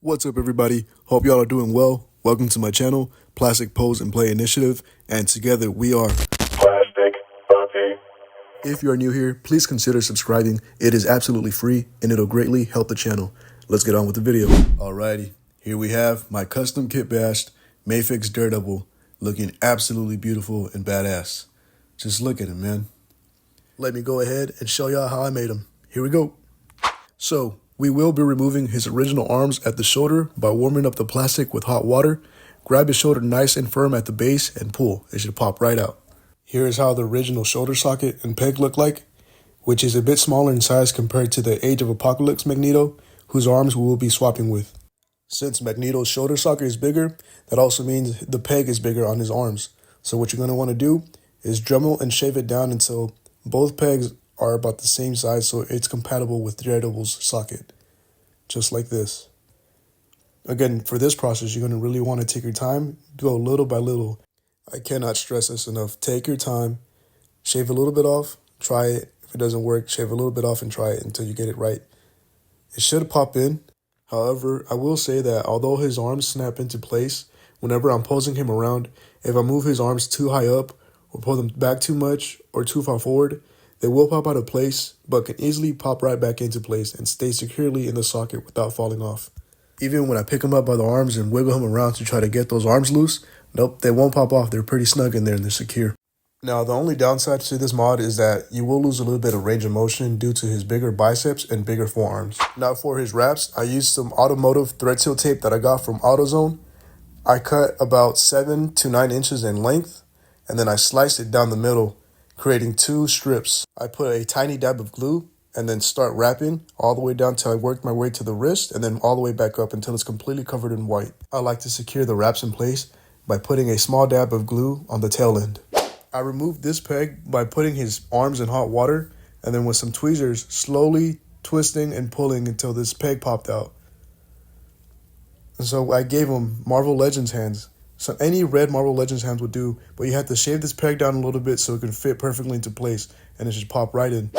What's up, everybody? Hope y'all are doing well. Welcome to my channel, Plastic Pose and Play Initiative, and together we are Plastic Puppy. If you are new here, please consider subscribing. It is absolutely free and it'll greatly help the channel. Let's get on with the video. Alrighty, here we have my custom kit bashed MAFEX Daredevil, looking absolutely beautiful and badass. Just look at him, man. Let me go ahead and show y'all how I made him. Here we go. So, we will be removing his original arms at the shoulder by warming up the plastic with hot water. Grab his shoulder nice and firm at the base and pull. It should pop right out. Here is how the original shoulder socket and peg look like, which is a bit smaller in size compared to the Age of Apocalypse Magneto, whose arms we will be swapping with. Since Magneto's shoulder socket is bigger, that also means the peg is bigger on his arms. So what you're going to want to do is Dremel and shave it down until both pegs are about the same size so it's compatible with Daredevil's socket. Just like this. Again, for this process, you're going to really want to take your time, go little by little. I cannot stress this enough. Take your time, shave a little bit off, try it. If it doesn't work, shave a little bit off and try it until you get it right. It should pop in. However, I will say that although his arms snap into place, whenever I'm posing him around, if I move his arms too high up or pull them back too much or too far forward, they will pop out of place, but can easily pop right back into place and stay securely in the socket without falling off. Even when I pick him up by the arms and wiggle him around to try to get those arms loose, nope, they won't pop off. They're pretty snug in there and they're secure. Now, the only downside to this mod is that you will lose a little bit of range of motion due to his bigger biceps and bigger forearms. Now, for his wraps, I used some automotive thread seal tape that I got from AutoZone. I cut about 7 to 9 inches in length, and then I sliced it down the middle, creating 2 strips. I put a tiny dab of glue and then start wrapping all the way down till I work my way to the wrist and then all the way back up until it's completely covered in white. I like to secure the wraps in place by putting a small dab of glue on the tail end. I removed this peg by putting his arms in hot water and then with some tweezers slowly twisting and pulling until this peg popped out. And so I gave him Marvel Legends hands. So any red Marvel Legends hands would do, but you have to shave this peg down a little bit so it can fit perfectly into place and it should pop right in.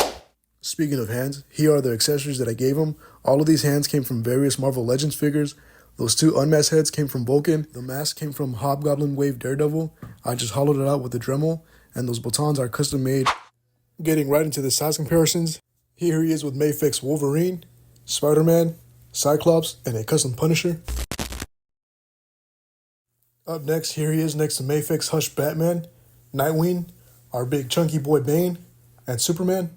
Speaking of hands, here are the accessories that I gave him. All of these hands came from various Marvel Legends figures. Those 2 unmasked heads came from Vulcan. The mask came from Hobgoblin Wave Daredevil. I just hollowed it out with a Dremel, and those batons are custom made. Getting right into the size comparisons, here he is with MAFEX Wolverine, Spider-Man, Cyclops, and a custom Punisher. Up next, here he is next to MAFEX Hush Batman, Nightwing, our big chunky boy Bane, and Superman.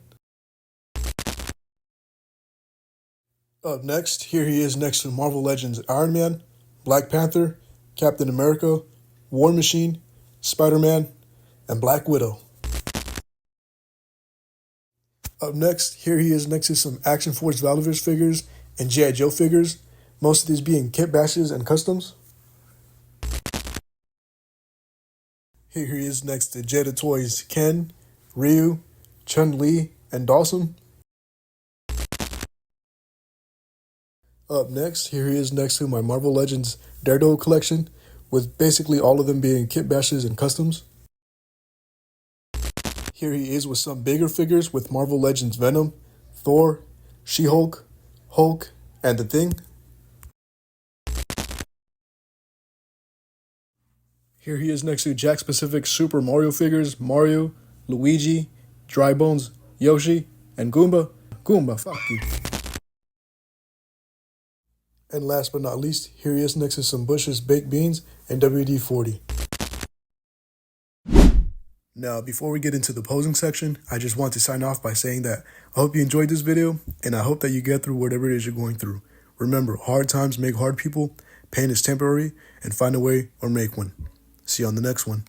Up next, here he is next to Marvel Legends Iron Man, Black Panther, Captain America, War Machine, Spider-Man, and Black Widow. Up next, here he is next to some Action Force Valorous figures and G.I. Joe figures, most of these being kit bashes and customs. Here he is next to Jedi Toys Ken, Ryu, Chun-Li, and Dawson. Up next, here he is next to my Marvel Legends Daredevil collection, with basically all of them being kit bashes and customs. Here he is with some bigger figures with Marvel Legends Venom, Thor, She-Hulk, Hulk, and The Thing. Here he is next to Jack Specific Super Mario figures, Mario, Luigi, Dry Bones, Yoshi, and Goomba. Goomba, fuck you. And last but not least, here he is next to some Bush's Baked Beans and WD-40. Now, before we get into the posing section, I just want to sign off by saying that I hope you enjoyed this video, and I hope that you get through whatever it is you're going through. Remember, hard times make hard people, pain is temporary, and find a way or make one. See you on the next one.